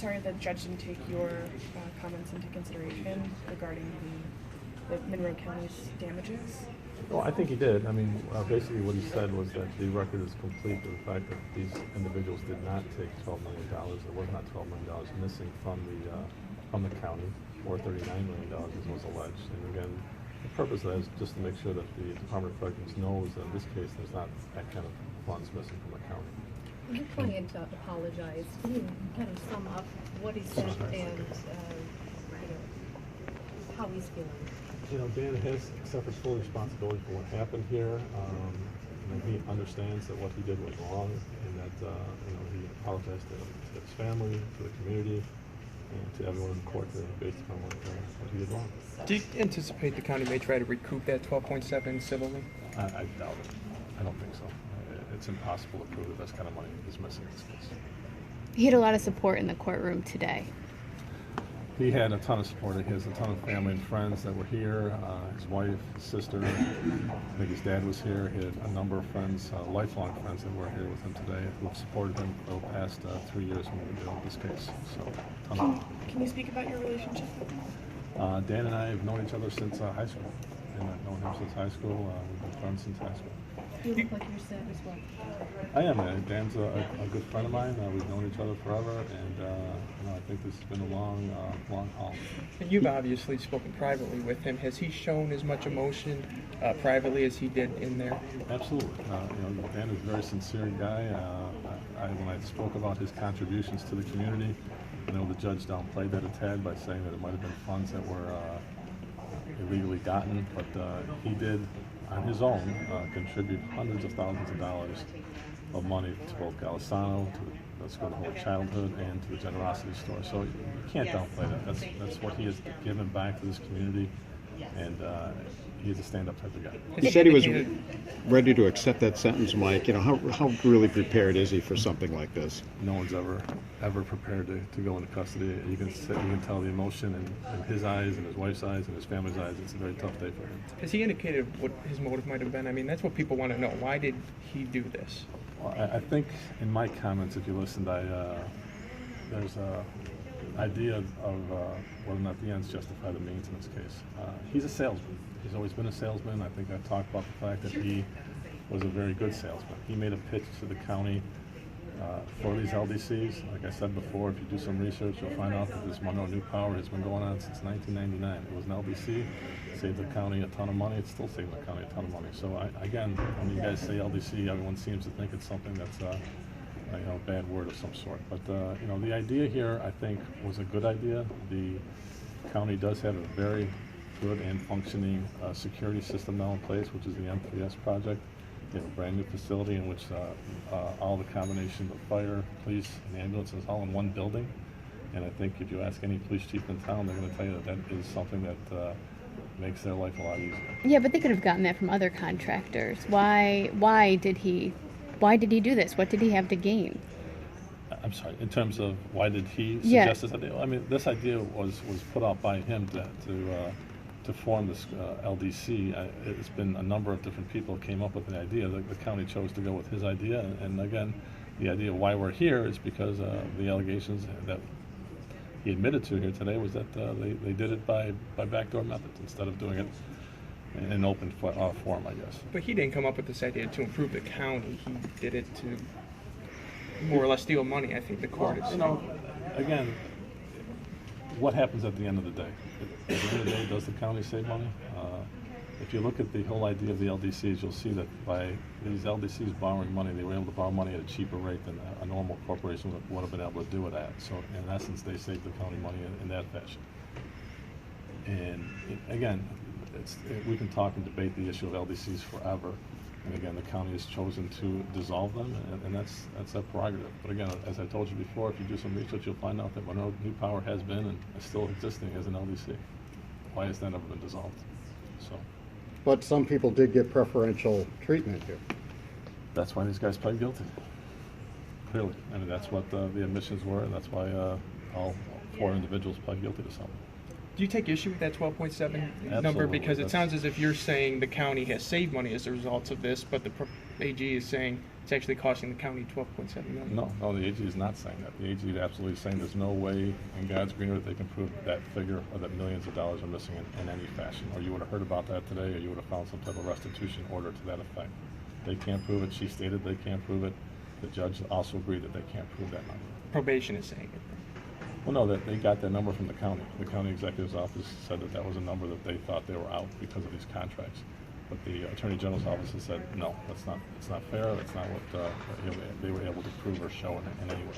sorry the judge didn't take your comments into consideration regarding the Monroe County's damages? Well, I think he did. I mean, basically what he said was that the record is complete with the fact that these individuals did not take $12 million. There was not $12 million missing from the county, or $39 million as was alleged. And again, the purpose of that is just to make sure that the Department of Corrections knows that in this case there's not that kind of funds missing from the county. Your client apologized. Can you kind of sum up what he said and how he's feeling? You know, Dan has accepted full responsibility for what happened here. He understands that what he did was wrong, and that he apologized to his family, to the community, and to everyone in court today based upon what he did wrong. Do you anticipate the county may try to recoup that 12.7 civilly? I doubt it. I don't think so. It's impossible to prove that this kind of money is missing in this case. He had a lot of support in the courtroom today. He had a ton of support. He has a ton of family and friends that were here. His wife, his sister, I think his dad was here. He had a number of friends, lifelong friends that were here with him today who have supported him for the past 3 years when we were dealing with this case. So, Can you speak about your relationship with him? Dan and I have known each other since high school. And I've known him since high school. We've been friends since high school. You look like you're sad as well. I am. Dan's a good friend of mine. We've known each other forever, and I think this has been a long haul. And you've obviously spoken privately with him. Has he shown as much emotion privately as he did in there? Absolutely. Dan is a very sincere guy. When I spoke about his contributions to the community, I know the judge downplayed that a tad by saying that it might have been funds that were illegally gotten, but he did, on his own, contribute hundreds of thousands of dollars of money to both Golisano, to Let's Go to Whole Childhood, and to the Generosity Store. So you can't downplay that. That's what he has given back to this community, and he's a stand-up type of guy. He said he was ready to accept that sentence, Mike. How really prepared is he for something like this? No one's ever prepared to go into custody. You can tell the emotion in his eyes and his wife's eyes and his family's eyes. It's a very tough day for him. Has he indicated what his motive might have been? I mean, that's what people want to know. Why did he do this? Well, I think in my comments, if you listened, there's a idea of whether or not the ends justify the means in this case. He's a salesman. He's always been a salesman. I think I've talked about the fact that he was a very good salesman. He made a pitch to the county for these LDCs. Like I said before, if you do some research, you'll find out that this Monroe New Power has been going on since 1999. It was an LDC, saved the county a ton of money. It's still saving the county a ton of money. So again, when you guys say LDC, everyone seems to think it's something that's a bad word of some sort. But the idea here, I think, was a good idea. The county does have a very good and functioning security system now in place, which is the M3S project. They have a brand new facility in which all the combination of fire, police, and ambulance is all in one building. And I think if you ask any police chief in town, they're going to tell you that is something that makes their life a lot easier. Yeah, but they could have gotten that from other contractors. Why did he do this? What did he have to gain? I'm sorry, in terms of why did he suggest this idea? I mean, this idea was put out by him to form this LDC. It's been a number of different people came up with the idea. The county chose to go with his idea, and again, the idea of why we're here is because the allegations that he admitted to here today was that they did it by backdoor methods instead of doing it in an open form, I guess. But he didn't come up with this idea to improve the county. He did it to more or less steal money, I think the court is. Again, what happens at the end of the day? At the end of the day, does the county save money? If you look at the whole idea of the LDCs, you'll see that by these LDCs borrowing money, they were able to borrow money at a cheaper rate than a normal corporation would have been able to do it at. So in essence, they saved the county money in that fashion. And again, we can talk and debate the issue of LDCs forever. And again, the county has chosen to dissolve them, and that's their prerogative. But again, as I told you before, if you do some research, you'll find out that Monroe New Power has been and is still existing as an LDC. Why has that never been dissolved? But some people did get preferential treatment here. That's why these guys pled guilty. Clearly, I mean, that's what the admissions were, and that's why all 4 individuals pled guilty to something. Do you take issue with that 12.7 number? Absolutely. Because it sounds as if you're saying the county has saved money as a result of this, but AG is saying it's actually costing the county $12.7 million. No, the AG is not saying that. The AG is absolutely saying there's no way in God's green earth they can prove that figure or that millions of dollars are missing in any fashion. Or you would have heard about that today, or you would have found some type of restitution order to that effect. They can't prove it. She stated they can't prove it. The judge also agreed that they can't prove that number. Probation is saying it. Well, no, that they got that number from the county. The county executive's office said that that was a number that they thought they were out because of these contracts. But the Attorney General's office has said, no, it's not fair. That's not what they were able to prove or show in any way.